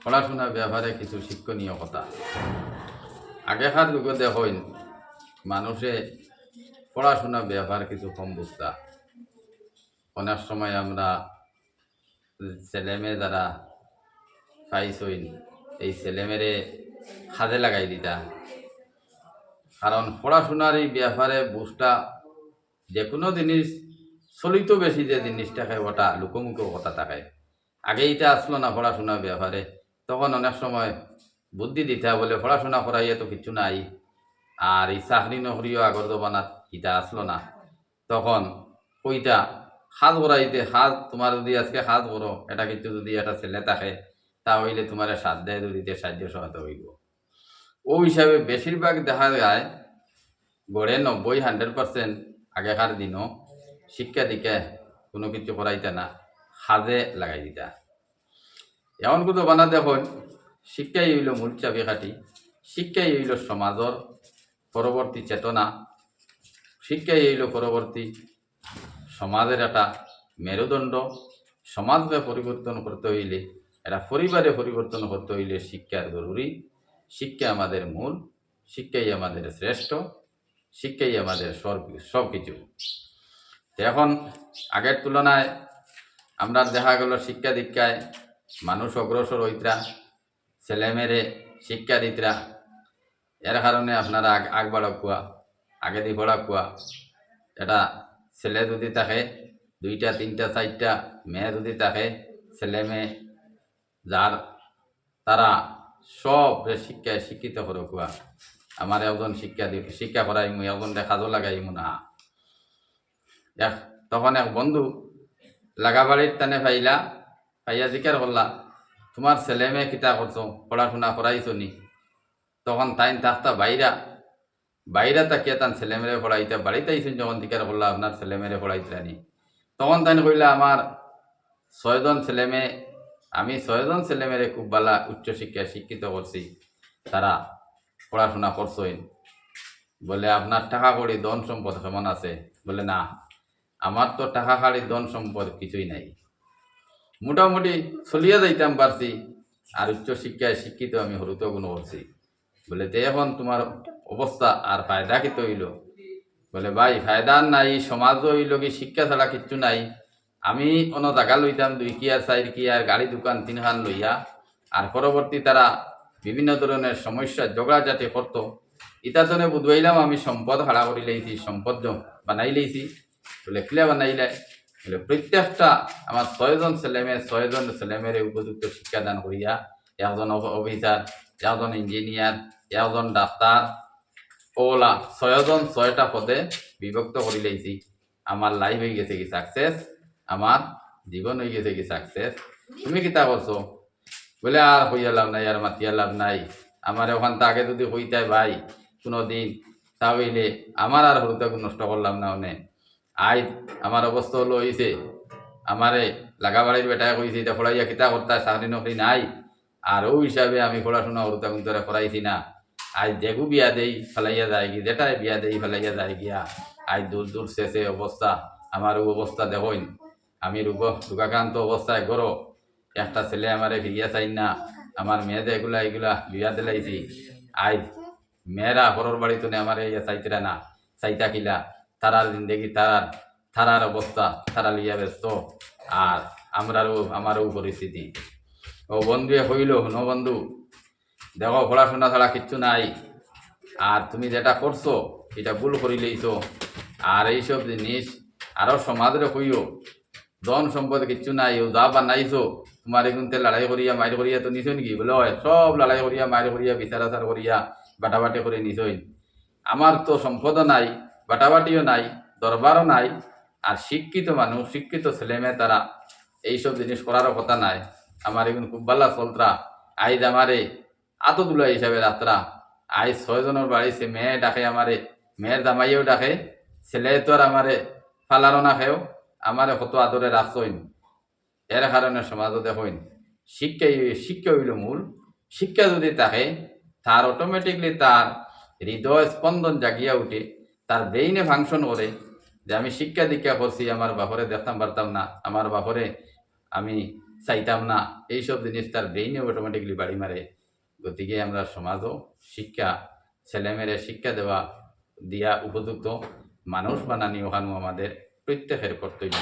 পড়াশোনার ব্যাপারে কিছু শিক্ষণীয় কথা। আগেকার যুগে দেখেন মানুষে পড়াশোনার ব্যাপার কিছু কম বুঝতা। অনেক সময় আমরা ছেলেমেয়ে যারা পাইছইন এই ছেলেমেয়েরে কাজে লাগাই দিতা। কারণ পড়াশোনার এই ব্যাপারে বুঝটা যে কোনো জিনিস চলিত বেশি যে জিনিসটাকে ওটা লুকোমুখো কথা থাকে। আগে এটা আসলো না পড়াশোনার ব্যাপারে, তখন অনেক সময় বুদ্ধি দিতে বলে পড়াশোনা করাইয়া তো কিছু নাই, আর এই চাকরি নকরিও আগর জমানাত ইটা আসলো না। তখন কইটা সাজ করাইতে সাজ তোমার যদি আজকে সাজ করো এটা কিন্তু যদি একটা ছেলে থাকে তাহলে তোমার সাজ দেয় দিতে সাহায্য সহায়তা হইব। ও হিসাবে বেশিরভাগ দেখা যায় গড়ে 90-100% আগেকার দিনও শিক্ষা দিকে কোনো কিছু করাইতে না, সাজে লাগাই দিতা। এমন কোনো বানা দেখুন শিক্ষাই হইল মূল চাবিকাঠি, শিক্ষাই হইল সমাজের পরবর্তী চেতনা, শিক্ষাই হইল পরবর্তী সমাজের একটা মেরুদণ্ড। সমাজকে পরিবর্তন করতে হইলে, এটা পরিবারে পরিবর্তন করতে হইলে শিক্ষার জরুরি। শিক্ষা আমাদের মূল, শিক্ষাই আমাদের শ্রেষ্ঠ, শিক্ষাই আমাদের সব কিছু। এখন আগের তুলনায় আমরা দেখা গেল শিক্ষা দীক্ষায় মানুষ অগ্রসর হইতরা, ছেলেমেয়েরে শিক্ষা দিতরা। এর কারণে আপনারা আগ বাড়ক কুয়া, আগে দি পড়া কুয়া। এটা ছেলে যদি থাকে 2টা 3টা 4টা, মেয়ে যদি থাকে ছেলে মেয়ে যার তারা সব শিক্ষায় শিক্ষিত করো কুয়া। আমার একজন শিক্ষা করাইমু, একজন কাজও লাগাইমু না। তখন এক বন্ধু লাগাবাড়ির টানে পাইয়া জিজ্ঞার করলা, তোমার ছেলে মেয়ে কিতা করছো, পড়াশোনা করাইছো নি? তখন তাইন থাকতা বাইরা তাকিয়া তান ছেলে মেয়ে পড়াইতে বাড়িতে আইসেন। যখন জিজ্ঞার করলা আপনার ছেলে মেয়ে পড়াইছিলানি, তখন তাইন কইলা আমার 6 জন ছেলে মেয়ে, আমি 6 জন ছেলে মেয়ে খুব ভালো উচ্চশিক্ষায় শিক্ষিত করছি, তারা পড়াশোনা করছইন। বলে আপনার টাকা কড়ি ধন সম্পদ কেমন আছে? বলে না, আমার তো টাকা কাড়ি ধন সম্পদ কিছুই নাই, মোটামুটি চলিয়া যাইতাম পারছি, আর উচ্চশিক্ষায় শিক্ষিত আমি হরুত গুণ করছি। বলে তে এখন তোমার অবস্থা আর ফায়দা কি হইল? বলে ভাই ফায়দা নাই, সমাজ হইল কি শিক্ষা ছাড়া কিচ্ছু নাই। আমি কোনো জায়গা লইতাম 2 কি আর 4 কি আর গাড়ি দোকান 3 খান লইয়া, আর পরবর্তী তারা বিভিন্ন ধরনের সমস্যা ঝগড়াঝাটি করতো। ইটা জনে বুঝবাইলাম আমি সম্পদ হারা করি লাইছি, সম্পদ বানাই লাইছি। বলে কিলা বানাইলে? বলে প্রত্যেকটা আমার 6 জন ছেলেমেয়ে, 6 জন ছেলেমেয়েরে উপযুক্ত শিক্ষাদান করিয়া একজন অফিসার, একজন ইঞ্জিনিয়ার, একজন ডাক্তার, ওলা 6 জন 6টা পদে বিভক্ত করে লাইছি। আমার লাইফ হয়ে গেছে কি সাকসেস, আমার জীবন হয়ে গেছে কি সাকসেস। তুমি কিতা করছো? বলে আর হইয়া লাভ নাই, আর মাতিয়া লাভ নাই। আমার ওখান আগে যদি হইতাই ভাই কোনো দিন, তাহলে আমার আর হরুতা নষ্ট করলাম না। অনেক আই আমার অবস্থা হলো হয়েছে, আমারে লাগাবাড়ির বেটায় কইছে এটা পড়াইয়া কিতা করতা, চাকরি নকরি নাই। আর ও হিসাবে আমি পড়াশোনা হরুতা কিন্তু করাইছি না। আজ যেগু বিয়া দেই ফেলাইয়া যায় গি, যেটাই বিয়া দেই ফেলাইয়া যায় গিয়া। আজ দূর দূর শেষে অবস্থা, আমার ও অবস্থা দেখইন। আমি রোগাক্রান্ত অবস্থায় গড়ো, একটা ছেলে আমারে ফিরিয়া চাই না। আমার মেয়েদের এগুলা বিয়া দিলাইছি। আজ মেয়েরা পরের বাড়িতে আমার চাইতরা না, চাইতা কিলা তারার জিন্দগি, তারার অবস্থা তারা লিয়া ব্যস্ত, আর আমারও পরিস্থিতি। ও বন্ধু হইল ন বন্ধু, দেখো পড়াশোনা ছাড়া কিচ্ছু নাই, আর তুমি যেটা করছো এটা ভুল করি লইছো। আর এইসব জিনিস আরো সমাজরে কইও, ধন সম্পদ কিচ্ছু নাই, ও যা বানাইছো তোমার এগুনতে লড়াই করিয়া মাইর করিয়া তো নিছো নাকি? বলে হয় সব লড়াই করিয়া মাইর করিয়া বিচার আচার করিয়া বাটাবাটি করে নিছই। আমার তো সম্পদও নাই, বাটাবাটিও নাই, দরবারও নাই। আর শিক্ষিত মানুষ, শিক্ষিত ছেলে মেয়ে তারা এইসব জিনিস করারও কথা নাই। আমার এগুন খুব ভালো চলতরা। আইজ আমারে আতদুলা হিসাবে রাত্রা, আইজ 6 জনের বাড়িছে মেয়ে ডাকে আমারে, মেয়ের জামাইও ডাকে, ছেলে তো আর আমারে ফালারও না খেয়েও আমারে কত আদরে রাখছইন। এর কারণে সমাজও দেখইন শিক্ষা হইল মূল। শিক্ষা যদি থাকে তার অটোমেটিকলি তার হৃদয় স্পন্দন জাগিয়া উঠে, তার ব্রেইনে ফাংশন করে যে আমি শিক্ষা দীক্ষা করছি, আমার বাপরে দেখতাম পারতাম না, আমার বাপরে আমি চাইতাম না, এইসব জিনিস তার ব্রেইনে অটোমেটিকলি বাড়ি মারে। গতিকে আমরা সমাজও শিক্ষা, ছেলেমেয়েরে শিক্ষা দেওয়া দিয়া উপযুক্ত মানুষ বানানি ওখানেও আমাদের প্রত্যেকের কর্তব্য।